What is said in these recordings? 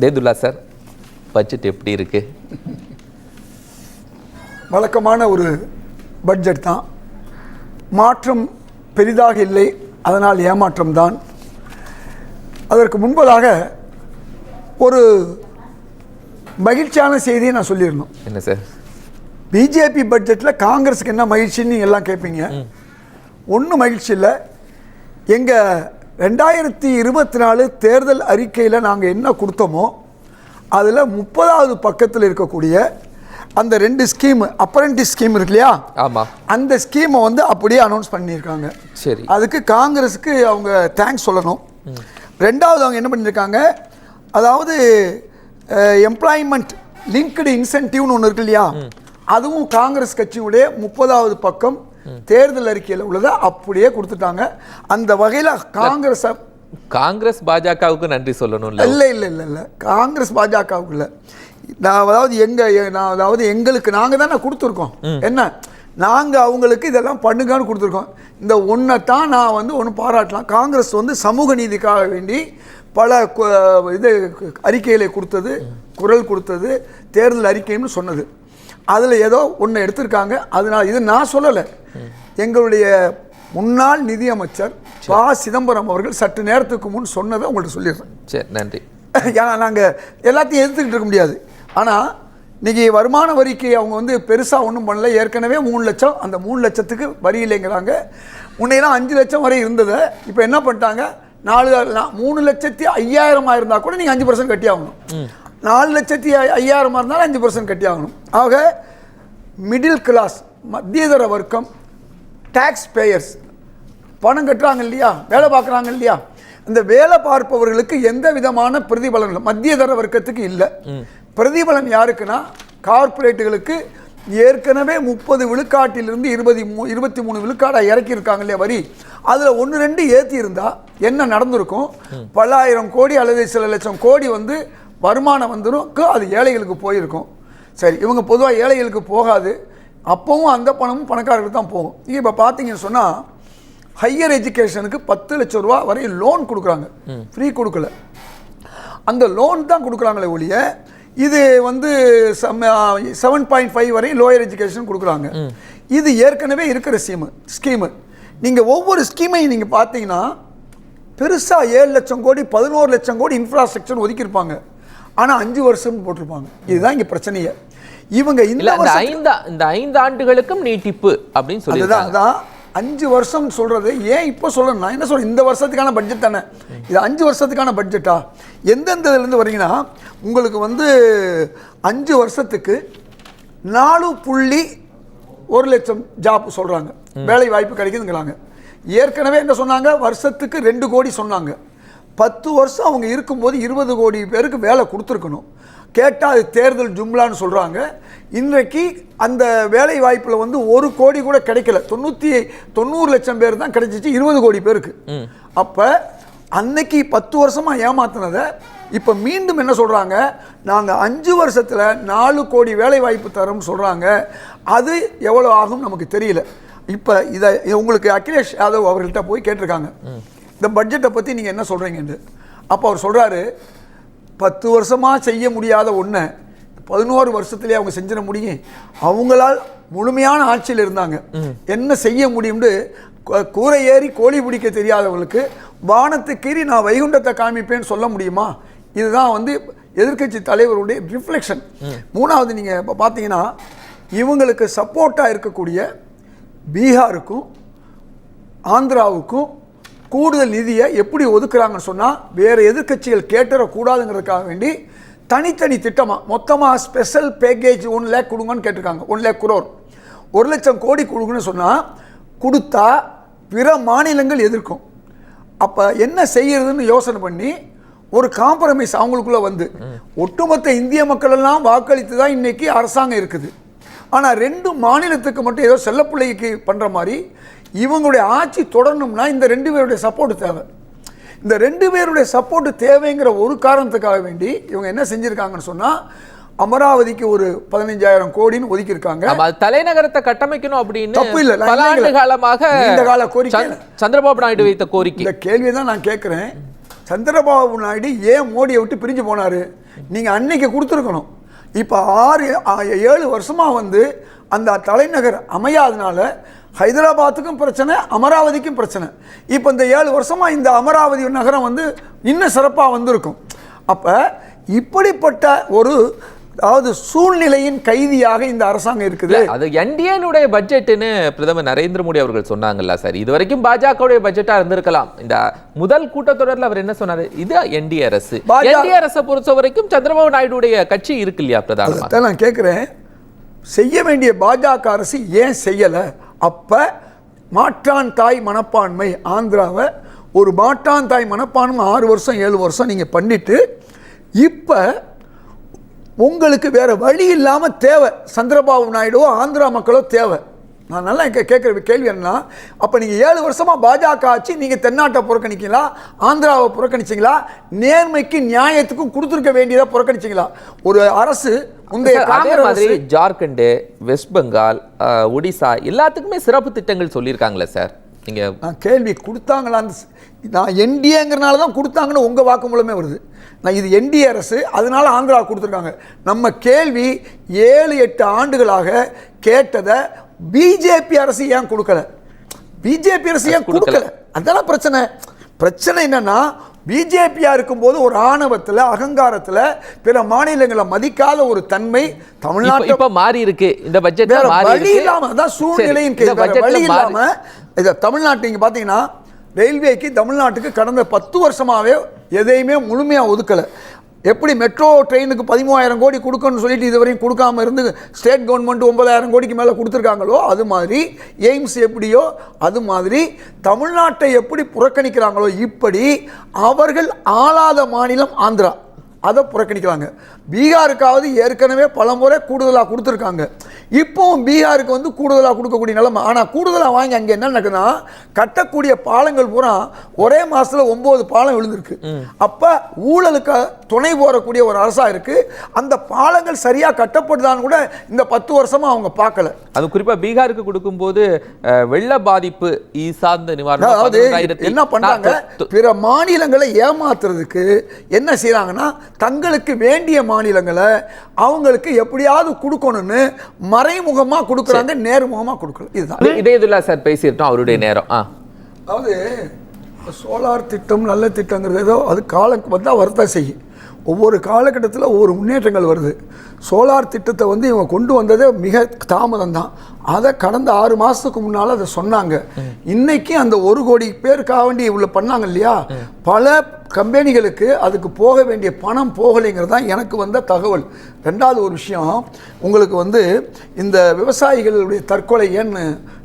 தேதுல்லா sir, budget எப்படி இருக்கு? வழக்கமான ஒரு பட்ஜெட் தான். மாற்றம் பெரிதாக இல்லை, அதனால் ஏமாற்றம் தான். அதற்கு முன்பதாக ஒரு மகிழ்ச்சியான செய்தியை நான் சொல்லிடணும். என்ன சார்? பிஜேபி பட்ஜெட்டில் காங்கிரஸுக்கு என்ன மகிழ்ச்சின்னு நீங்கள் எல்லாம் கேட்பீங்க. ஒன்றும் மகிழ்ச்சி இல்லை. எங்கள் 2024 தேர்தல் அறிக்கையில் நாங்கள் என்ன கொடுத்தோமோ அதில் 30வது பக்கத்தில் இருக்கக்கூடிய அந்த 2 ஸ்கீமு, அப்ரெண்டிஸ் ஸ்கீம் இருக்கு இல்லையா, ஆமாம், அந்த ஸ்கீமை வந்து அப்படியே அனௌன்ஸ் பண்ணியிருக்காங்க. சரி, அதுக்கு காங்கிரஸுக்கு அவங்க தேங்க்ஸ் சொல்லணும். ரெண்டாவது அவங்க என்ன பண்ணியிருக்காங்க, அதாவது எம்ப்ளாய்மெண்ட் லிங்க்டு இன்சென்டிவ்னு ஒன்று இருக்கு இல்லையா, அதுவும் காங்கிரஸ் கட்சியுடைய 30வது பக்கம் தேர்தல் அறிக்கையில் உள்ளதை அப்படியே கொடுத்துட்டாங்க. அந்த வகையில் காங்கிரஸ் பாஜகவுக்கு நன்றி சொல்லணும். இல்லை இல்லை இல்லை இல்லை, காங்கிரஸ் பாஜகவுக்கு இல்லை. அதாவது எங்களுக்கு நாங்கள் தானே கொடுத்துருக்கோம். என்ன, நாங்கள் அவங்களுக்கு இதெல்லாம் பண்ணுங்கன்னு கொடுத்துருக்கோம். இந்த ஒன்றை தான் நான் வந்து ஒன்று பாராட்டலாம். காங்கிரஸ் வந்து சமூக நீதிக்காக வேண்டி பல இது அறிக்கைகளை கொடுத்தது, குரல் கொடுத்தது, தேர்தல் அறிக்கைன்னு சொன்னது. அதில் ஏதோ ஒன்று எடுத்திருக்காங்க. அதனால் இது நான் சொல்லலை, எங்களுடைய முன்னாள் நிதியமைச்சர் ப. சிதம்பரம் அவர்கள் சற்று நேரத்துக்கு முன் சொன்னதை உங்கள்கிட்ட சொல்லிடுறேன். சரி, நன்றி. ஏன்னா நாங்கள் எல்லாத்தையும் எதிர்த்துக்கிட்டு இருக்க முடியாது. ஆனால் இன்றைக்கி வருமான வரிக்கு அவங்க வந்து பெருசாக ஒன்றும் பண்ணல. ஏற்கனவே 3 லட்சம், அந்த 3 லட்சத்துக்கு வரி இல்லைங்கிறாங்க. முன்னையெல்லாம் 5 லட்சம் வரை இருந்ததை இப்போ என்ன பண்ணிட்டாங்க, 3,05,000 இருந்தால் கூட நீங்கள் 5% கட்டி ஆகணும். 4,05,000 இருந்தாலும் 5% கட்டி ஆகணும். ஆக மிடில் கிளாஸ், மத்தியதர வர்க்கம், டேக்ஸ் பேயர்ஸ், பணம் கட்டுறாங்க இல்லையா, வேலை பார்க்குறாங்க இல்லையா, இந்த வேலை பார்ப்பவர்களுக்கு எந்த விதமான பிரதிபலன் இல்லை. மத்தியதர வர்க்கத்துக்கு இல்லை. பிரதிபலன் யாருக்குன்னா கார்பரேட்டுகளுக்கு. ஏற்கனவே 30 விழுக்காட்டிலிருந்து 23 விழுக்காடாக இறக்கியிருக்காங்க இல்லையா வரி, அதில் 1-2 ஏற்றி இருந்தால் என்ன நடந்திருக்கும்? பல ஆயிரம் கோடி அல்லது சில லட்சம் கோடி வந்து வருமானம் வந்துடும், அது ஏழைகளுக்கு போயிருக்கும். சரி, இவங்க பொதுவாக ஏழைகளுக்கு போகாது, அப்பவும் அந்த பணமும் பணக்காரர்களுக்கு தான் போகும். நீங்கள் இப்போ பார்த்தீங்கன்னு சொன்னால் ஹையர் எஜுகேஷனுக்கு 10 லட்சம் ரூபா வரை லோன் கொடுக்குறாங்க, ஃப்ரீ கொடுக்கல. அந்த லோன் தான் கொடுக்குறாங்களே ஒழிய இது வந்து 7.5 வரை லோயர் எஜுகேஷன் கொடுக்குறாங்க. இது ஏற்கனவே இருக்கிற ஸ்கீமு. நீங்கள் ஒவ்வொரு ஸ்கீமையும் நீங்கள் பார்த்தீங்கன்னா பெருசாக 7 லட்சம் கோடி 11 லட்சம் கோடி இன்ஃப்ராஸ்ட்ரக்சர் ஒதுக்கியிருப்பாங்க. ஆனால் 5 வருஷம் போட்டிருப்பாங்க. இதுதான் இங்கே பிரச்சனையே. இவங்க இந்த 5 ஆண்டுகளுக்கும் நீட்டிப்பு அப்படின்னு சொல்லி அதான் 5 வருஷம் சொல்றது. ஏன் இப்போ சொல்லணும், நான் என்ன சொல்றேன், இந்த வருஷத்துக்கான பட்ஜெட் தானே இது. 5 வருஷத்துக்கான பட்ஜெட்டா? எந்தெந்ததுலேருந்து வரீங்கன்னா உங்களுக்கு வந்து 5 வருஷத்துக்கு 4.1 லட்சம் ஜாப் சொல்றாங்க, வேலை வாய்ப்பு கிடைக்குதுங்கிறாங்க. ஏற்கனவே என்ன சொன்னாங்க, வருஷத்துக்கு 2 கோடி சொன்னாங்க. 10 வருஷம் அவங்க இருக்கும்போது 20 கோடி பேருக்கு வேலை கொடுத்துருக்கணும். கேட்டால் அது தேர்தல் ஜும்லான்னு சொல்கிறாங்க. இன்றைக்கு அந்த வேலை வாய்ப்பில் வந்து 1 கோடி கூட கிடைக்கல. 90 லட்சம் பேர் தான் கிடைச்சிச்சு, 20 கோடி பேருக்கு. அப்போ அன்னைக்கு 10 வருஷமாக ஏமாத்தினதை இப்போ மீண்டும் என்ன சொல்கிறாங்க, நாங்கள் 5 வருஷத்தில் 4 கோடி வேலை வாய்ப்பு தரோம்னு சொல்கிறாங்க. அது எவ்வளோ ஆகும் நமக்கு தெரியல. இப்போ இதை உங்களுக்கு அகிலேஷ் யாதவ் அவர்கள்ட்ட போய் கேட்டிருக்காங்க, இந்த பட்ஜெட்டை பற்றி நீங்கள் என்ன சொல்கிறீங்கன்னு. அப்போ அவர் சொல்கிறாரு, 10 வருஷமாக செய்ய முடியாத ஒன்றை 11 வருஷத்துலேயே அவங்க செஞ்சிட முடியும். அவங்களால் முழுமையான ஆட்சியில் இருந்தாங்க, என்ன செய்ய முடியும்னு கூரை ஏறி கோழி பிடிக்க தெரியாதவங்களுக்கு வானத்துக்கீறி நான் வைகுண்டத்தை காமிப்பேன்னு சொல்ல முடியுமா? இதுதான் வந்து எதிர்க்கட்சி தலைவருடைய ரிஃப்ளெக்ஷன். 3வது நீங்கள் இப்போ பார்த்தீங்கன்னா இவங்களுக்கு சப்போர்ட்டாக இருக்கக்கூடிய பீகாருக்கும் ஆந்திராவுக்கும் கூடுதல் நிதியை எப்படி ஒதுக்குறாங்கன்னு சொன்னால், வேறு எதிர்க்கட்சிகள் கேட்டுறக்கூடாதுங்கிறதுக்காக வேண்டி தனித்தனி திட்டமாக மொத்தமாக ஸ்பெஷல் பேக்கேஜ் 1 லேக் கொடுங்கன்னு கேட்டிருக்காங்க. 1 லேக் குரோர், 1 லட்சம் கோடி கொடுங்கன்னு சொன்னால் கொடுத்தா பிற மாநிலங்கள் எதிர்க்கும். அப்போ என்ன செய்யறதுன்னு யோசனை பண்ணி ஒரு காம்ப்ரமைஸ் அவங்களுக்குள்ள வந்து ஒட்டுமொத்த இந்திய மக்கள் எல்லாம் வாக்களித்து தான் இன்னைக்கு அரசாங்கம் இருக்குது. ஆனால் 2 மாநிலத்துக்கு மட்டும் ஏதோ செல்லப்பிள்ளைக்கு பண்ணுற மாதிரி இவங்களுடைய ஆட்சி தொடரணும்னா இந்த 2 பேருடைய சப்போர்ட் தேவை. இந்த 2 பேருடைய சப்போர்ட் தேவைங்கிற ஒரு காரணத்துக்காக வேண்டி இவங்க என்ன செஞ்சுருக்காங்கன்னு சொன்னால், அமராவதிக்கு ஒரு 15,000 கோடின்னு ஒதுக்கி இருக்காங்க. தலைநகரத்தை கட்டமைக்கணும் அப்படின்னு தப்பு இல்லை, பல ஆண்டு காலமாக இந்த கால கோரிக்கை சந்திரபாபு நாயுடு வைத்த கோரிக்கை. இந்த கேள்வியை தான் நான் கேட்குறேன். சந்திரபாபு நாயுடு ஏன் மோடியை விட்டு பிரிஞ்சு போனார்? நீங்கள் அன்னைக்கு கொடுத்துருக்கணும். இப்போ 7 வருஷமாக வந்து அந்த தலைநகர் அமையாதனால ஹைதராபாத்துக்கும் பிரச்சனை, அமராவதிக்கும் பிரச்சனை. இப்போ இந்த 7 வருஷமாக இந்த அமராவதி நகரம் வந்து இன்னும் சிறப்பாக வந்திருக்கும். அப்போ இப்படிப்பட்ட ஒரு அதாவது சூழ்நிலையின் கைதியாக இந்த அரசாங்கம் இருக்குது. அது என்டிஏனுடைய பட்ஜெட்னு பிரதமர் நரேந்திர மோடி அவர்கள் சொன்னாங்கல்ல சார், இது வரைக்கும் பாஜகவுடைய பட்ஜெட்டா இருந்திருக்கலாம். இந்த முதல் கூட்டத்தொடரில் அவர் என்ன சொன்னாரு, இது என்டிஏ அரசு. என்டிஏ அரசை பொறுத்த வரைக்கும் சந்திரபாபு நாயுடுடைய கட்சி இருக்கு இல்லையா பிரதமர்? நான் கேட்கிறேன், செய்ய வேண்டிய பாஜக அரசு ஏன் செய்யலை? அப்ப மாற்றான் தாய் மனப்பான்மை ஆந்திராவை ஒரு மாற்றான் தாய் மனப்பான்மை 6 வருஷம் 7 வருஷம் நீங்க பண்ணிட்டு இப்ப உங்களுக்கு வேற வழி இல்லாமல் தேவை சந்திரபாபு நாயுடுவோ ஆந்திரா மக்களோ தேவை. நான் நல்லா கேட்குற கேள்வி என்ன, அப்போ நீங்கள் 7 வருஷமாக பாஜக ஆச்சு, நீங்கள் தென்னாட்டை புறக்கணிச்சிங்களா, ஆந்திராவை புறக்கணிச்சிங்களா, நேர்மைக்கு நியாயத்துக்கும் கொடுத்துருக்க வேண்டியதை புறக்கணிச்சிங்களா? ஒரு அரசு மாதிரி ஜார்க்கண்டு, வெஸ்ட் பெங்கால், ஒடிசா எல்லாத்துக்குமே சிறப்பு திட்டங்கள் சொல்லியிருக்காங்களே சார். நீங்கள் கேள்வி கொடுத்தாங்களான்னு நான் என்டிஏங்கிறனால தான் கொடுத்தாங்கன்னு உங்கள் வாக்குமூலமே வருது. நான் இது என்டிஏ அரசு, அதனால ஆந்திரா கொடுத்துருக்காங்க. நம்ம கேள்வி 7-8 ஆண்டுகளாக கேட்டதை பிஜேபி அரசு ஏன் கொடுக்கல? பிஜேபி அரசு ஏன் கொடுக்கல? அதெல்லாம் பிரச்சனை. பிரச்சனை என்னன்னா, பிஜேபியா இருக்கும்போது ஒரு ஆணவத்தில் அகங்காரத்தில் பிற மாநிலங்களை மதிக்காத ஒரு தன்மை தமிழ்நாட்டில் இப்ப மாறி இருக்கு. இந்த பட்ஜெட் வழி இல்லாம அதான் சூழ்நிலையின் வழி இல்லாம இதை தமிழ்நாட்டு நீங்க பாத்தீங்கன்னா ரயில்வேக்கு தமிழ்நாட்டுக்கு கடந்த 10 வருஷமாவே எதையுமே முழுமையா ஒதுக்கல. எப்படி மெட்ரோ ட்ரெயினுக்கு 13,000 கோடி கொடுக்கணும்னு சொல்லிட்டு இதுவரையும் கொடுக்காம இருந்து ஸ்டேட் கவர்மெண்ட் 9,000 கோடிக்கு மேலே கொடுத்துருக்காங்களோ அது மாதிரி எய்ம்ஸ் எப்படியோ அது மாதிரி தமிழ்நாட்டை எப்படி புறக்கணிக்கிறாங்களோ இப்படி அவர்கள் ஆளாத மாநிலம் ஆந்திரா, அதை புறக்கணிக்கிறாங்க. பீகாருக்காவது ஏற்கனவே பல முறை கூடுதலாக கொடுத்துருக்காங்க. இப்போவும் பீகாருக்கு வந்து கூடுதலாக கொடுக்கக்கூடிய நிலைமை. ஆனால் கூடுதலாக வாங்கி அங்கே என்ன நடக்குதுன்னா, கட்டக்கூடிய பாலங்கள் பூரா ஒரே மாதத்தில் 9 பாலம் விழுந்திருக்கு. அப்போ ஊழலுக்கு துணை போறக்கூடிய ஒரு அரசாக இருக்கு. அந்த பாலங்கள் சரியாக கட்டப்படுதான்னு கூட இந்த 10 வருஷமாக அவங்க பார்க்கல. அது குறிப்பாக பீகாருக்கு கொடுக்கும்போது வெள்ள பாதிப்பு சார்ந்த நிவாரணம் என்ன பண்றாங்க, பிற மாநிலங்களை ஏமாத்துறதுக்கு என்ன செய்யறாங்கன்னா, தங்களுக்கு வேண்டிய மாநிலங்களை அவங்களுக்கு எப்படியாவது கொடுக்கணும்னு மறைமுகமா கொடுக்கறாங்க, நேர்முகமா கொடுக்கல. இதுதான் இதேதுல்லா சார் பேசிட்டோம் அவருடைய நேரம். அதாவது சோலார் திட்டம் நல்ல திட்டங்கிறது ஏதோ அது காலம் வந்தா வரதா செய்யும். ஒவ்வொரு காலகட்டத்தில் ஒவ்வொரு முன்னேற்றங்கள் வருது. சோலார் திட்டத்தை வந்து இவங்க கொண்டு வந்ததே மிக தாமதம் தான். அதை கடந்த 6 மாதத்துக்கு முன்னால் அதை சொன்னாங்க. இன்னைக்கு அந்த 1 கோடி பேருக்காக வேண்டி இவ்வளோ பண்ணாங்க இல்லையா, பல கம்பெனிகளுக்கு அதுக்கு போக வேண்டிய பணம் போகலைங்கிறது தான் எனக்கு வந்த தகவல். 2வது ஒரு விஷயம், உங்களுக்கு வந்து இந்த விவசாயிகளுடைய தற்கொலை ஏன்னு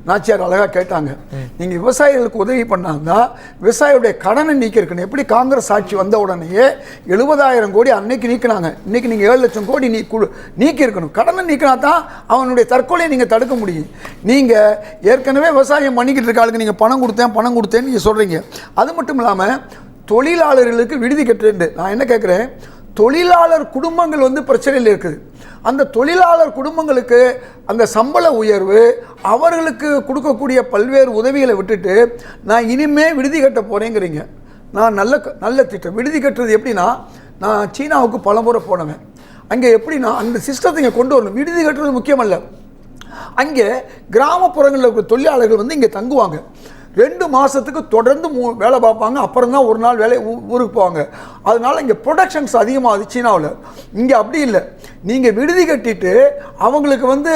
நாச்சியார் அழகாக கேட்டாங்க. நீங்கள் விவசாயிகளுக்கு உதவி பண்ணாங்கன்னா விவசாயியுடைய கடனை நீக்கிருக்கணும். எப்படி காங்கிரஸ் ஆட்சி வந்த உடனேயே 70,000 கோடி அன்னைக்கு நீக்கினாங்க. இன்னைக்கு நீங்கள் 7 லட்சம் கோடி நீக்கிருக்கணும். கடனை நீக்கினா தான் அவனுடைய தற்கொலையை நீங்கள் தடுக்க முடியும். நீங்கள் ஏற்கனவே விவசாயம் பண்ணிக்கிட்டு இருக்காளுக்கு நீங்கள் பணம் கொடுத்தேன்னு நீங்கள் சொல்கிறீங்க. அது மட்டும் இல்லாமல் தொழிலாளர்களுக்கு விடுதி கட்டுறேன். நான் என்ன கேட்குறேன், தொழிலாளர் குடும்பங்கள் வந்து பிரச்சனையில் இருக்குது. அந்த தொழிலாளர் குடும்பங்களுக்கு அந்த சம்பள உயர்வு, அவர்களுக்கு கொடுக்கக்கூடிய பல்வேறு உதவிகளை விட்டுட்டு நான் இனிமே விடுதி கட்ட போகிறேங்கிறீங்க. நான் நல்ல திட்டம். விடுதி கட்டுறது எப்படின்னா, நான் சீனாவுக்கு பல முறை போனவன். அங்கே எப்படின்னா அந்த சிஸ்டத்தை இங்கே கொண்டு வரணும். விடுதி கட்டுறது முக்கியமல்ல, அங்கே கிராமப்புறங்களில் இருக்கிற தொழிலாளர்கள் வந்து இங்கே தங்குவாங்க. 2 மாதத்துக்கு தொடர்ந்து வேலை பார்ப்பாங்க. அப்புறம் தான் ஒரு நாள் வேலை ஊருக்கு போவாங்க. அதனால இங்கே ப்ரொடக்ஷன்ஸ் அதிகமாகுது சீனாவில். இங்கே அப்படி இல்லை. நீங்கள் விடுதி கட்டிட்டு அவங்களுக்கு வந்து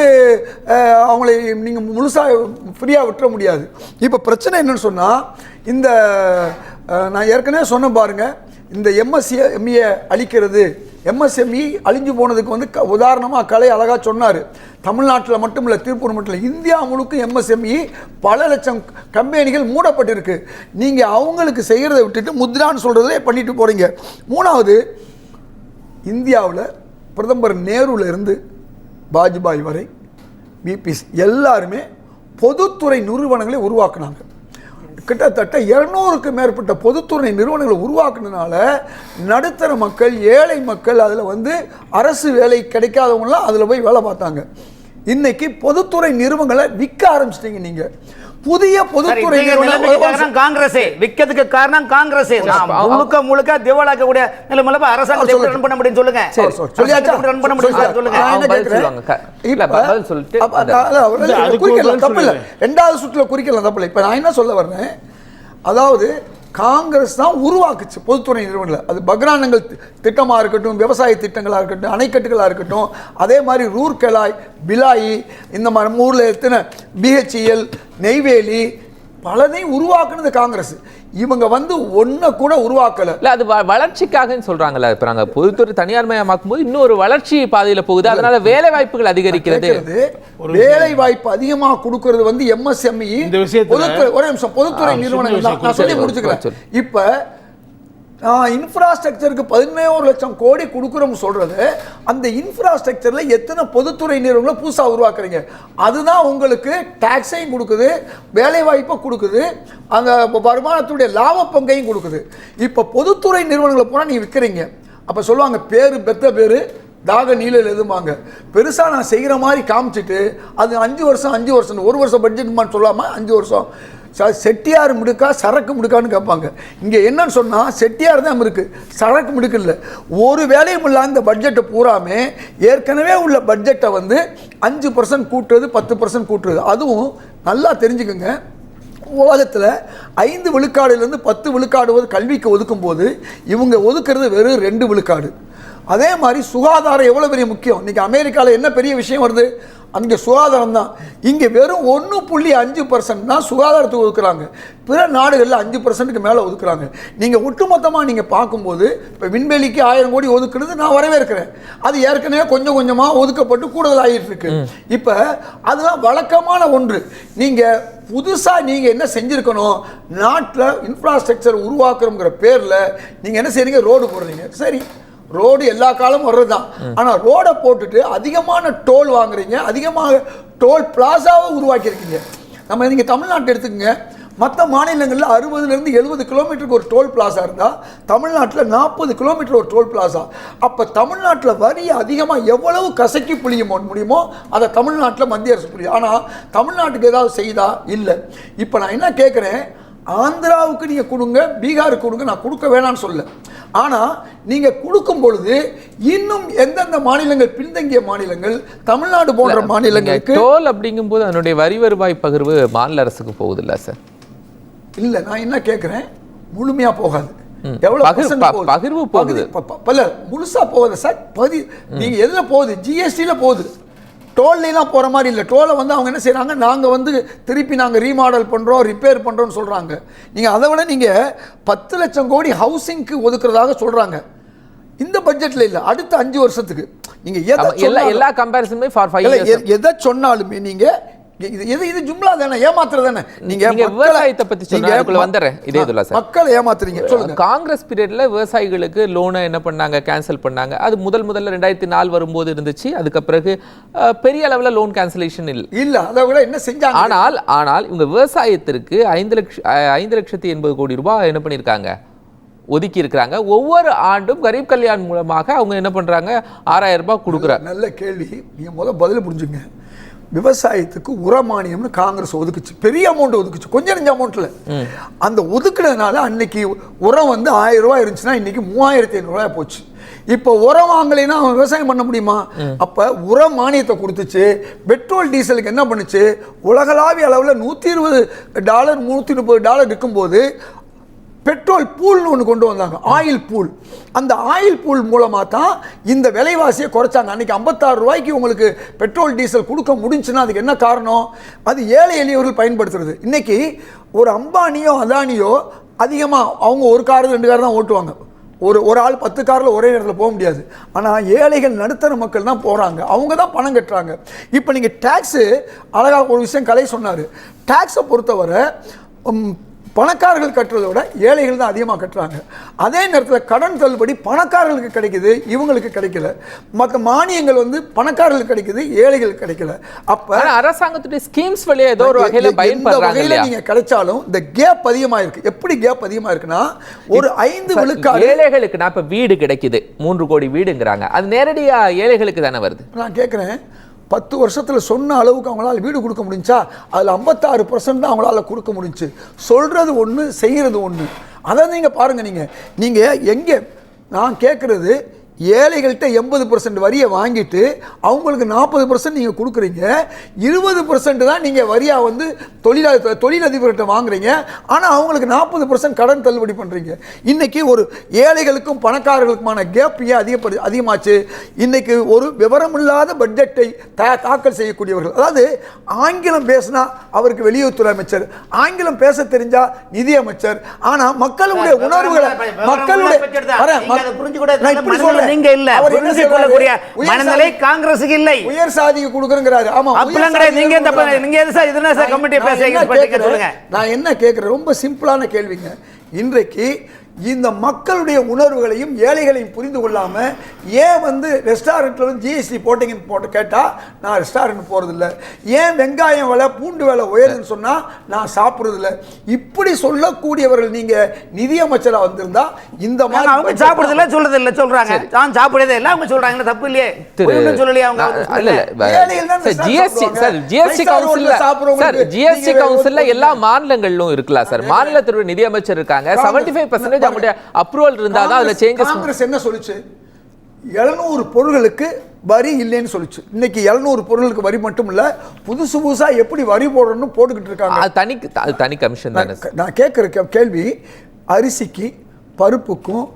அவங்களை நீங்கள் முழுசாக ஃப்ரீயாக விட்டுற முடியாது. இப்போ பிரச்சனை என்னன்னு சொன்னால், இந்த நான் ஏற்கனவே சொன்ன பாருங்கள், இந்த எம்எஸ்எம்இ அழிக்கிறது, எம்எஸ்எம்இ அழிஞ்சு போனதுக்கு வந்து உதாரணமாக கலை அழகாக சொன்னார். தமிழ்நாட்டில் மட்டும் இல்லை, திருப்பூர் மட்டும் இல்லை, இந்தியா முழுக்க எம்எஸ்எம்இ பல லட்சம் கம்பெனிகள் மூடப்பட்டிருக்கு. நீங்கள் அவங்களுக்கு செய்கிறத விட்டுட்டு முத்ரான்னு சொல்கிறதே பண்ணிட்டு போகிறீங்க. 3வது, இந்தியாவில் பிரதமர் நேருலேருந்து வாஜ்பாய் வரை பிபிசி எல்லாருமே பொதுத்துறை நிறுவனங்களை உருவாக்குனாங்க. கிட்டத்தட்ட 200க்கு மேற்பட்ட பொதுத்துறை நிறுவனங்களை உருவாக்குனதுனால நடுத்தர மக்கள், ஏழை மக்கள், அதில் வந்து அரசு வேலை கிடைக்காதவங்களாம் அதில் போய் வேலை பார்த்தாங்க. இன்னைக்கு பொதுத்துறை நிறுவனங்களை விற்க ஆரம்பிச்சிட்டீங்க. நீங்கள் புதிய பொதுத்துறை நிறுவனம் காங்கிரஸே விக்கிறதுக்கு காரணம் காங்கிரஸே முழுக்க முழுக்க திவாலாக்கக்கூடிய நிலைமையில அரசாங்கத்தை எப்படி ரன் பண்ண முடியும் சொல்லுங்க. ரன் பண்ண முடியும் சொல்லுங்க. தப்பு இல்லை, ரெண்டாவது சுற்றுல குறிக்கலாம் தப்பு இல்லை. இப்ப நான் என்ன சொல்ல வர்றேன், அதாவது காங்கிரஸ் தான் உருவாக்குச்சு பொதுத்துறை நிறுவனங்கள். அது பக்ரானங்கள் திட்டமாக இருக்கட்டும், விவசாய திட்டங்களாக இருக்கட்டும், அணைக்கட்டுகளாக இருக்கட்டும், அதே மாதிரி ரூர்கெலாய், பிலாயி, இந்த மாதிரி ஊரில் எத்தனை BHEL, நெய்வேலி பலதையும் உருவாக்குனது காங்கிரஸ். இவங்க வந்து ஒன்றை கூட உருவாக்கல. இல்ல அது வளர்ச்சிக்காக சொல்றாங்கல்ல. இப்ப நாங்க பொதுத்துறை தனியார் மயமாக்கும் போது இன்னொரு வளர்ச்சி பாதையில போகுது, அதனால வேலை வாய்ப்புகள் அதிகரிக்கிறது. வேலை வாய்ப்பு அதிகமா கொடுக்கிறது வந்து MSME ஒரே நிமிஷம் பொதுத்துறை நிறுவனங்கள் தான். நான் சொல்லி முடிச்சுக்கிறேன். இப்ப இன்ஃப்ராஸ்ட்ரக்சருக்கு 11 லட்சம் கோடி கொடுக்குறோம்னு சொல்றது, அந்த இன்ஃப்ராஸ்ட்ரக்சர்ல எத்தனை பொதுத்துறை நிறுவனங்களை புதுசா உருவாக்குறீங்க? அதுதான் உங்களுக்கு டாக்ஸையும் கொடுக்குது, வேலை வாய்ப்பை கொடுக்குது, அந்த வருமானத்துடைய லாப பங்கையும் கொடுக்குது. இப்போ பொதுத்துறை நிறுவனங்களை போனால் நீ விற்கிறீங்க, அப்போ சொல்லுவாங்க பேரு பெத்த பேரு தாக நீழல் எதுமாங்க. பெருசாக நான் செய்கிற மாதிரி காமிச்சிட்டு அது 5 வருஷம் 5 வருஷம் 1 வருஷம் பட்ஜெட் சொல்லாமல் 5 வருஷம் செட்டியார் முடுக்கா சரக்கு முடுக்கான்னு கேட்பாங்க. இங்கே என்னன்னு சொன்னால் செட்டியார் தான் இருக்குது, சரக்கு முடுக்கு இல்லை. ஒரு வேலையும் இல்லாத இந்த பட்ஜெட்டை பூராமே ஏற்கனவே உள்ள பட்ஜெட்டை வந்து 5% கூட்டுறது, 10% கூட்டுறது. அதுவும் நல்லா தெரிஞ்சுக்கோங்க, உலகத்தில் 5 விழுக்காடுலேருந்து 10 விழுக்காடு கல்விக்கு ஒதுக்கும் போது இவங்க ஒதுக்குறது வெறும் 2 விழுக்காடு. அதே மாதிரி சுகாதாரம் எவ்வளோ பெரிய முக்கியம். இன்றைக்கி அமெரிக்காவில் என்ன பெரிய விஷயம் வருது, அங்கே சுகாதாரம் தான். இங்கே வெறும் 1.5% தான் சுகாதாரத்துக்கு ஒதுக்குறாங்க. பிற நாடுகளில் 5%க்கு மேலே ஒதுக்குறாங்க. நீங்கள் ஒட்டுமொத்தமாக நீங்கள் பார்க்கும்போது இப்போ விண்வெளிக்கு 1000 கோடி ஒதுக்குறது நான் வரவேற்கிறேன். அது ஏற்கனவே கொஞ்சம் கொஞ்சமாக ஒதுக்கப்பட்டு கூடுதல் ஆகிட்டு இருக்கு. இப்போ அதெல்லாம் வழக்கமான ஒன்று. நீங்கள் புதுசாக நீங்கள் என்ன செஞ்சுருக்கணும், நாட்டில் இன்ஃப்ராஸ்ட்ரக்சர் உருவாக்குறோங்கிற பேரில் நீங்கள் என்ன செய்றீங்க, ரோடு போடுறீங்க. சரி, ரோடு எல்லா காலமும் வர்றது தான். ஆனால் ரோடை போட்டுட்டு அதிகமான டோல் வாங்குறீங்க, அதிகமாக டோல் பிளாசாவை உருவாக்கியிருக்கீங்க. நம்ம நீங்கள் தமிழ்நாட்டை எடுத்துக்கங்க, மற்ற மாநிலங்களில் 60லேருந்து 70 கிலோமீட்டருக்கு ஒரு டோல் பிளாசா இருந்தால் தமிழ்நாட்டில் 40 கிலோமீட்டர் ஒரு டோல் பிளாசா. அப்போ தமிழ்நாட்டில் வரி அதிகமாக எவ்வளவு கசக்கி புளிய முடியுமோ அதை தமிழ்நாட்டில் மத்திய அரசு புரியும். ஆனால் தமிழ்நாட்டுக்கு ஏதாவது செய்தா இல்லை. இப்போ நான் என்ன கேட்குறேன், ஆந்திராவுக்கு நீங்கள் கொடுங்க, பீகாருக்கு கொடுங்க, நான் கொடுக்க வேணான்னு சொல்ல. ஆனால் நீங்கள் கொடுக்கும் பொழுது இன்னும் எந்தெந்த மாநிலங்கள் பின்தங்கிய மாநிலங்கள், தமிழ்நாடு போன்ற மாநிலங்களுக்கு டோல் அப்படிங்கும்போது அதனுடைய வரி வருவாய் பகிர்வு மாநில அரசுக்கு போகுது இல்லை சார்? இல்லை, நான் என்ன கேட்குறேன், முழுமையாக போகாது. எவ்வளோ பகிர்வு போகுது, பல முழுசாக போகுது சார். நீங்கள் எதில் போகுது, ஜிஎஸ்டியில் போகுது, டோல்லாம் போகிற மாதிரி இல்லை. டோலை வந்து அவங்க என்ன செய்கிறாங்க, நாங்கள் வந்து திருப்பி நாங்கள் ரீமாடல் பண்ணுறோம், ரிப்பேர் பண்ணுறோன்னு சொல்கிறாங்க. நீங்கள் அதை விட நீங்கள் 10 லட்சம் கோடி ஹவுசிங்க்கு ஒதுக்குறதாக சொல்கிறாங்க. இந்த பட்ஜெட்டில் இல்லை, அடுத்த 5 வருஷத்துக்கு. நீங்கள் எல்லா கம்பேரிசனுமே ஃபார் 5 இயர்ஸ் எதை சொன்னாலுமே நீங்கள் இது ஜும்லா தானே, ஏமாத்துறது தானே. நீங்க விவசாயத்தை பத்தி சொன்னீங்க, வந்துறேன் இதே இதுல சார், மக்களை ஏமாத்துறீங்க. சொல்லுங்க. காங்கிரஸ் பீரியட்ல விவசாயிகளுக்கு லோனை என்ன பண்ணாங்க, கேன்சல் பண்ணாங்க. அது முதல்ல 2004 வரும்போது இருந்துச்சு. அதுக்கு பிறகு பெரிய அளவுல லோன் கேன்சலேஷன் இல்ல. அதை விட என்ன செஞ்சாங்க, ஆனால் இவங்க விவசாயத்திற்கு 5,80,000 கோடி ரூபாய் என்ன பண்ணிருக்காங்க, ஒதுக்கி இருக்கிறாங்க. ஒவ்வொரு ஆண்டும் கரீப் கல்யாண் மூலமாக அவங்க என்ன பண்றாங்க, 6,000 ரூபாய் கொடுக்குறாங்க. நல்ல கேள்வி. நீங்க முதல்ல பதில் புரிஞ்சுங்க. விவசாயத்துக்கு உரமானியம்னு காங்கிரஸ் ஒதுக்குச்சு, பெரிய அமௌண்ட் ஒதுக்குச்சு, கொஞ்சம் நெஞ்ச அமௌண்ட்ல. அந்த ஒதுக்குனதுனால அன்னைக்கு உரம் வந்து 1000 ரூபாய் இருந்துச்சுன்னா இன்னைக்கு 3500 ரூபாய் போச்சு. இப்போ உரம் வாங்கலைன்னா அவன் விவசாயம் பண்ண முடியுமா? அப்ப உரம் மானியத்தை கொடுத்துச்சு. பெட்ரோல் டீசலுக்கு என்ன பண்ணுச்சு, உலகளாவிய அளவில் $120 $130 இருக்கும்போது பெட்ரோல் பூல்னு ஒன்று கொண்டு வந்தாங்க, ஆயில் பூல். அந்த ஆயில் பூல் மூலமாக தான் இந்த விலைவாசியை குறைச்சாங்க. அன்றைக்கி 56 ரூபாய்க்கு உங்களுக்கு பெட்ரோல் டீசல் கொடுக்க முடிஞ்சுன்னா அதுக்கு என்ன காரணம், அது ஏழை எளியவர்கள் பயன்படுத்துறது. இன்றைக்கி ஒரு அம்பானியோ அதானியோ அதிகமாக அவங்க ஒரு காரு 2 கார் தான் ஓட்டுவாங்க. ஒரு ஆள் 10 காரில் ஒரே நேரத்தில் போக முடியாது. ஆனால் ஏழைகள் நடுத்தர மக்கள் தான் போகிறாங்க, அவங்க தான் பணம் கட்டுறாங்க. இப்போ நீங்கள் டேக்ஸு, அழகாக ஒரு விஷயம் கலை சொன்னார், டேக்ஸை பொறுத்தவரை பணக்காரர்கள் கட்டுறதை விட ஏழைகள் தான் அதிகமாக கட்டுறாங்க. அதே நேரத்தில் கடன் தள்ளுபடி பணக்காரர்களுக்கு கிடைக்குது, இவங்களுக்கு கிடைக்கல. மற்ற மானியங்கள் வந்து பணக்காரர்களுக்கு கிடைக்குது, ஏழைகளுக்கு கிடைக்கல. அப்போ அரசாங்கத்துடைய ஸ்கீம்ஸ் வழியா ஏதோ ஒரு வகையில் பயன்படுறாங்க. நீங்கள் கிடைச்சாலும் இந்த கேப் அதிகமாக இருக்கு. எப்படி கேப் அதிகமாக இருக்குன்னா, ஒரு 5 விழுக்காடு ஏழைகளுக்கு நான் இப்போ வீடு கிடைக்குது, 3 கோடி வீடுங்கிறாங்க, அது நேரடியாக ஏழைகளுக்கு தானே வருது. நான் கேட்குறேன், 10 வருஷத்தில் சொன்ன அளவுக்கு அவங்களால வீடு கொடுக்க முடிஞ்சா அதில் 56% தான் அவங்களால கொடுக்க முடிஞ்சு. சொல்கிறது ஒன்று, செய்கிறது ஒன்று. அதை நீங்கள் பாருங்கள். நீங்கள் எங்கே நான் கேட்குறது, ஏழைகள்கிட்ட 80% வரியை வாங்கிட்டு அவங்களுக்கு 40% நீங்கள் கொடுக்குறீங்க. 20% தான் நீங்கள் வரியாக வந்து தொழிலதிபர்கிட்ட வாங்குறீங்க. ஆனால் அவங்களுக்கு 40% கடன் தள்ளுபடி பண்ணுறீங்க. இன்றைக்கி ஒரு ஏழைகளுக்கும் பணக்காரர்களுக்குமான கேப் ஏன் அதிகமாச்சு? இன்றைக்கி ஒரு விவரமில்லாத பட்ஜெட்டை தாக்கல் செய்யக்கூடியவர்கள், அதாவது ஆங்கிலம் பேசினா அவருக்கு வெளியுறவுத்துறை அமைச்சர், ஆங்கிலம் பேச தெரிஞ்சா நிதி அமைச்சர். ஆனால் மக்களுடைய உணர்வுகளை நீங்க இல்ல புரிஞ்சு கொள்ளக்கூடிய மனநிலை காங்கிரஸுக்கு இல்லை. உயர் சாதிக்கு கொடுக்கறங்கறாரு. ஆமா, நீங்க எது சார் இதுனா சார் கமிட்டி பேசுறீங்க சொல்லுங்க. நான் என்ன கேக்குறேன், ரொம்ப சிம்பிளான கேள்விங்க. இன்றைக்கு இந்த மக்களுடைய உணர்வுகளையும் ஏழைகளையும் புரிந்து கொள்ளாம ஏன் வந்து ரெஸ்டாரண்ட்ல வந்து ஜிஎஸ்டி போட்டீங்கன்னு போட்டு கேட்டா நான் ரெஸ்டாரண்ட் போறதில்ல, ஏன் வெங்காயம் விலை பூண்டு விலை உயருதுன்னு சொன்னா நான் சாப்பிடுறதில்ல, இப்படி சொல்லக்கூடியவர்கள் நீங்க நிதியமைச்சரா வந்திருந்தா இந்த மாதிரி அவங்க சாப்பிடுறதில்ல சொல்றது இல்ல சொல்றாங்க. நான் சாப்பிடுறதே இல்ல அவங்க சொல்றாங்க, தப்பு இல்லையே. ஒண்ணும் சொல்லலையே அவங்க. ஜிஎஸ்டி கவுன்சில்ல எல்லா மாநிலங்களிலும் இருக்கலாம் சார். மாநிலத்தோட நிதியமைச்சர் இருக்காங்க. 75% அப்ரூவல் இருந்தா தான் அதுல சேஞ்சஸ். காங்கிரஸ் என்ன சொல்லுச்சு? 700 பொருட்களுக்கு வரி இல்லைன்னு சொல்லுச்சு. இன்னைக்கு 700 பொருட்களுக்கு வரி மட்டும் இல்ல, புதுசா எப்படி வரி போடணும்னு போட்டுக்கிட்டு இருக்காங்க. அது தனி கமிஷன் தானே. நான் கேட்கிற கேள்வி, அரிசிக்கு பருப்புக்கும்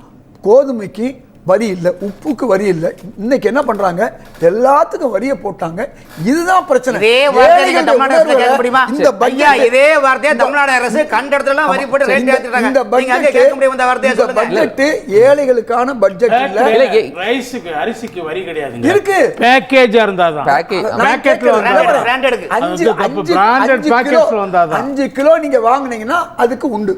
கோதுமைக்கு வரி இல்லை, உப்புக்கு வரி இல்லை. இன்னைக்கு என்ன பண்றாங்க? எல்லாத்துக்கும் வரியை போட்டாங்க. இதுதான் பிரச்சனை. இந்த பட்ஜெட் இதே வார்த்தையை தமிழ்நாடு அரசு கண்ட இடத்துல வரி போட்டு ரேட் ஏத்திட்டாங்க. இந்த பட்ஜெட் ஏழைகளுக்கான பட்ஜெட் இல்ல. ரைஸ்க்கு அரிசிக்கு வரி கிடையாது. இருக்கு, பேக்கேஜா இருந்தாதான். பேக்கெட்ல வந்தாதான். பிராண்டட்க்கு 5 கிலோ நீங்க வாங்குனீங்கன்னா அதுக்கு உண்டு.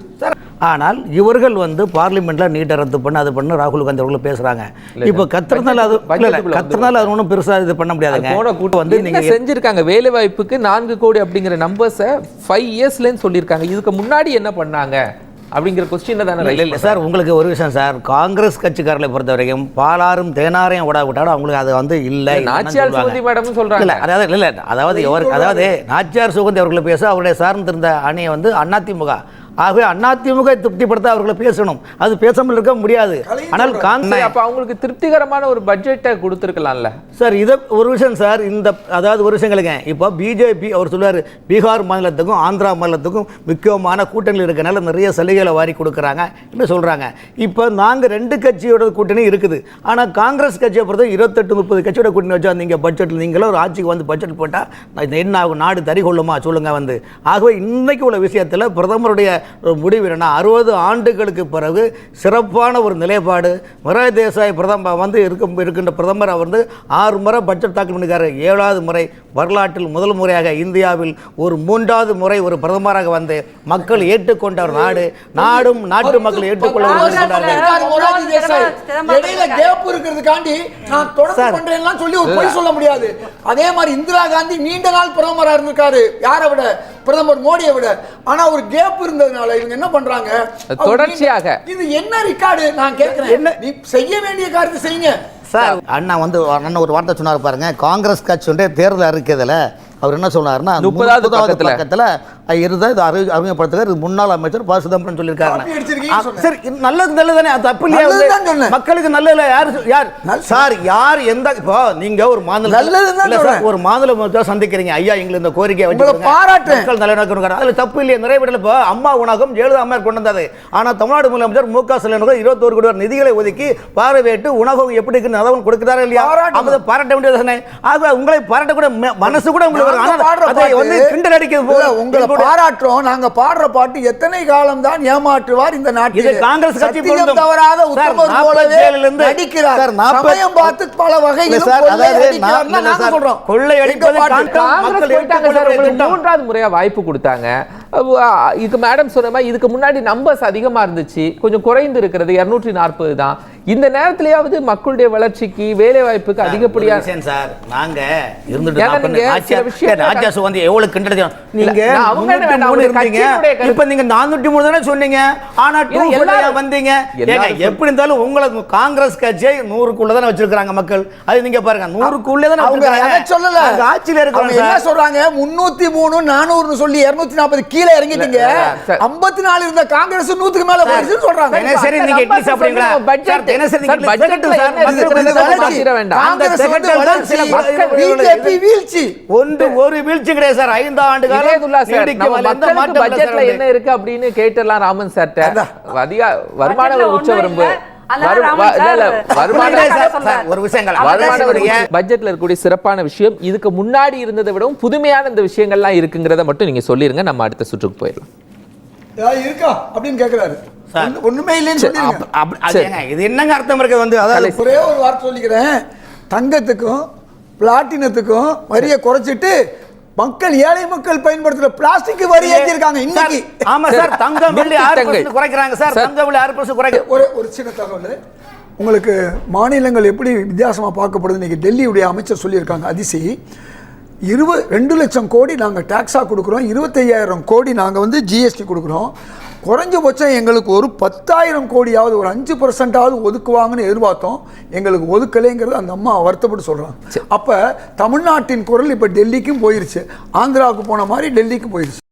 ஆனால் இவர்கள் வந்து பார்லிமெண்ட்ல நீட்டை ரத்து பண்ண அது பண்ண ராகுல் காந்தி அவர்கள் பேசுறாங்க. இப்ப கத்துறதுனால அது ஒன்றும் பெருசா இது பண்ண முடியாதுங்க. போன கூட்டம் வந்து நீங்க செஞ்சிருக்காங்க. வேலை வாய்ப்புக்கு 4 கோடி அப்படிங்கிற நம்பர்ஸை 5 இயர்ஸ்லன்னு சொல்லியிருக்காங்க. இதுக்கு முன்னாடி என்ன பண்ணாங்க அப்படிங்கிற கொஸ்டின் தானே. இல்லை சார், உங்களுக்கு ஒரு விஷயம் சார், காங்கிரஸ் கட்சிக்காரர்களை பொறுத்த வரைக்கும் பாலாரும் தேனாரையும் விட விட்டாலும் அவங்களுக்கு அது வந்து இல்லை. நாச்சியார் சுகந்தி மேடம் சொல்றாங்க. அதாவது நாச்சியார் சுகந்தி அவர்களை பேச அவருடைய சார்ந்திருந்த அணியை வந்து அதிமுக, ஆகவே அதிமுக திருப்திப்படுத்த அவர்களை பேசணும். அது பேசாமல் இருக்க முடியாது. ஆனால் காங்கிரஸ் அப்ப அவங்களுக்கு திருப்திகரமான ஒரு பட்ஜெட்டை கொடுத்துருக்கலாம்ல சார். இதை ஒரு விஷயம் சார், இந்த அதாவது ஒரு விஷயங்களுங்க. இப்போ பிஜேபி அவர் சொல்லுவார் பீகார் மாநிலத்துக்கும் ஆந்திரா மாநிலத்துக்கும் முக்கியமான கூட்டணிகள் இருக்கனால நிறைய சலுகைகளை வாரி கொடுக்குறாங்க என்று சொல்கிறாங்க. இப்போ நாங்கள் 2 கட்சியோட கூட்டணி இருக்குது. ஆனால் காங்கிரஸ் கட்சியை பொறுத்த 28-30 கட்சியோட கூட்டணி வச்சா நீங்கள் பட்ஜெட்டில் நீங்களும் ஒரு ஆட்சிக்கு வந்து பட்ஜெட் போட்டால் என்ன ஆகும்? நாடு தறி கொள்ளுமா சொல்லுங்க வந்து. ஆகவே இன்னைக்கு உள்ள விஷயத்தில் பிரதமருடைய முடிவு என்னன்னா, 60 ஆண்டுகளுக்கு பிறகு சிறப்பான ஒரு நிலைப்பாடு. மொரார்ஜி தேசாய் பிரதமர் வந்து இருக்கின்ற பிரதமர் அவர் வந்து 6 முறை பட்ஜெட் தாக்கல் பண்ணிருக்காரு. 7வது முறை வரலாற்றில் முதல் முறையாக இந்தியாவில் ஒரு 3வது முறை ஒரு பிரதமராக வந்து மக்கள் ஏற்றுக்கொண்ட ஒரு நாடு. நாடும் நாட்டு மக்கள் ஏற்றுக்கொள்ள சொல்ல முடியாது. அதே மாதிரி இந்திரா காந்தி நீண்ட நாள் பிரதமராக இருந்திருக்காரு, யாரை விட? பிரதமர் மோடியை விட. ஆனா ஒரு கேப் இருந்ததுனால இவங்க என்ன பண்றாங்க? தொடர்ச்சியாக இது என்ன ரெக்கார்டு? நான் கேட்கிறேன், என்ன நீ செய்ய வேண்டிய காரியத்தை செய்யுங்க சார். அண்ணா வந்து ஒரு வார்த்தை சொன்னார் பாருங்க, காங்கிரஸ் கட்சியுடைய தேர்தல் அறிக்கையில அவர் என்ன சொன்னாருன்னா 30வது பக்கத்துல அறிமுகப்படுத்துகிறார் முன்னாள் அமைச்சர் ப. சிதம்பரம் சொல்லியிருக்காங்க. சரி, நல்லது தானே, அது தப்பு இல்லையா? மக்களுக்கு நல்லது யார் சார்? யார் எந்த இப்போ நீங்க ஒரு மாநில சந்திக்கிறீங்க, ஐயா எங்களுக்கு இந்த கோரிக்கையை வச்சு மக்கள் நல்ல அதுல தப்பு இல்லையா? நிறைய வீட்டில் இப்போ அம்மா உணவகம் ஜெயலலிதா அம்மையார் கொண்டு வந்தது. ஆனா தமிழ்நாடு முதலமைச்சர் மு க ஸ்டாலின் 21 கோடி நிதிகளை ஒதுக்கி பார்வையிட்டு உணவகம் எப்படி இருக்கு அதவன் கொடுக்கிறாரா இல்லையா? பாராட்ட வேண்டியது தானே. ஆக உங்களை பாராட்டக்கூட மனசு கூட உங்களுக்கு பாராட்டுறோம். நாங்க பாடுற பாட்டு எத்தனை காலம் தான் ஏமாற்றுவார் இந்த நாட்டில்? காங்கிரஸ் கட்சி தவறாத உத்தமர் போலவே நடிக்கிறார். சமயம் பார்த்து பல வகைகளில் சொல்றோம். கொள்ளை அடிப்பது மூன்றாவது முறையா வாய்ப்பு கொடுத்தாங்க. இதுக்கு மேடம் சொன்ன மாதிரி இதுக்கு முன்னாடி நம்பர்ஸ் அதிகமா இருந்துச்சு, கொஞ்சம் குறைந்து இருக்கிறது 240 தான். இந்த நேரத்திலேயாவது மக்களுடைய வளர்ச்சிக்கு வேலை வாய்ப்புக்கு அதிகப்படியா சார் நாங்க இருந்துட்டு ஏன்னா நாற்பது நீங்க ஆட்சியா- சில விஷயம் ராஜா சுகந்தி எவ்வளவு கிண்டல் நீங்க நான் அவங்க என்ன 303 வேண்டாம், இருந்தீங்க. கட்சியினுடைய கருத்து. இப்ப நீங்க 403 தானே சொன்னீங்க ஆனா 2 எல்லாரும் வந்தீங்க எல்லாரும் ஏங்க, எப்படி இருந்தாலும் உங்களுக்கு காங்கிரஸ் கட்சியை 100க்குள்ள தானே வச்சிருக்காங்க மக்கள் அது நீங்க பாருங்க 100க்குள்ளே தானே அவங்க அதை சொல்லல. அவங்க ஆட்சியில அவங்க இருக்காங்க என்ன சார். சொல்றாங்க 303 400 சொல்லி 240 கீழே இறங்கிட்டீங்க. சார். 54 இருந்த காங்கிரஸ் 100க்கு மேல போயிடுச்சுன்னு சொல்றாங்க. தினசரி நீங்க இட்லி சாப்பிடுறீங்களா? பட்ஜெட் தினசரி நீங்க இட்லி பட்ஜெட்ல சாப்பிட்டு சார். என்ன மக்கள் இருக்குன்னு வந்து வளர்ச்சி. மாத்திர வேண்டாம். காங்கிரஸ் வந்து செகண்ட் வளர்ச்சி, மக்கள் பிஜேபி வீழ்ச்சி. ஒரு வீழ்ச்சி கிடையாது சார் 5 ஆண்டு காலம் இதேதுல்லா சார், நீடிக்க நம்ம வல்ல எந்த மக்களுக்கு மாற்றம் இல்லை பட்ஜெட்ல சார். என்ன இருக்கு அப்படின்னு கேட்டலாம் ராமன் சார்ட்ட. அதிக வருமான பட்ஜெட்ல உச்ச ஒண்ணும் வரம்பு இல்ல. அதனால ராமன் இல்ல, இல்ல, சார் வருமான இல்லை சார், சார், ஒரு விஷயங்கள் வருமான பட்ஜெட்ல இருக்கக்கூடிய சிறப்பான விஷயம் இதுக்கு முன்னாடி இருந்ததை விடவும் புதுமையான இந்த விஷயங்கள்லாம் இருக்குங்கிறத மட்டும் நீங்க சொல்லிருங்க. நம்ம அடுத்த சுற்றுக்கு போயிடலாம். ஏதாவது இருக்கா அப்படின்னு கேக்குறாரு. ஒண்ணுமே இல்லைன்னு சொல்லிருங்க. இது என்னங்க அர்த்தம் இருக்கு வந்து அதாவது ஒரே ஒரு வார்த்தை சொல்லிக்கிறேன். தங்கத்துக்கும் பிளாட்டினத்துக்கும் வரியை குறைச்சிட்டு மக்கள் ஏழை மக்கள் பயன்படுத்துற பிளாஸ்டிக் வரி ஏற்றிருக்காங்க இன்னைக்கு. ஆமா சார், தங்கம் வெள்ளி 6% குறைக்கிறாங்க சார். தங்கம் வெள்ளி 6% குறைக்க ஒரு சின்ன தகவல் உங்களுக்கு, மாநிலங்கள் எப்படி வித்தியாசமா பார்க்கப்படுது இன்னைக்கு டெல்லியுடைய அமைச்சர் சொல்லியிருக்காங்க. அதிசி 2 லட்சம் கோடி நாங்கள் டாக்ஸாக கொடுக்குறோம், 25,000 கோடி நாங்கள் வந்து ஜிஎஸ்டி கொடுக்குறோம். குறைஞ்சபட்சம் எங்களுக்கு ஒரு 10,000 கோடியாவது ஒரு 5% ஒதுக்குவாங்கன்னு எதிர்பார்த்தோம். எங்களுக்கு ஒதுக்கலைங்கிறது அந்த அம்மா வருத்தப்பட்டு சொல்கிறாங்க. அப்போ தமிழ்நாட்டின் குரல் இப்போ டெல்லிக்கும் போயிருச்சு, ஆந்திராவுக்கு போன மாதிரி டெல்லிக்கும் போயிருச்சு.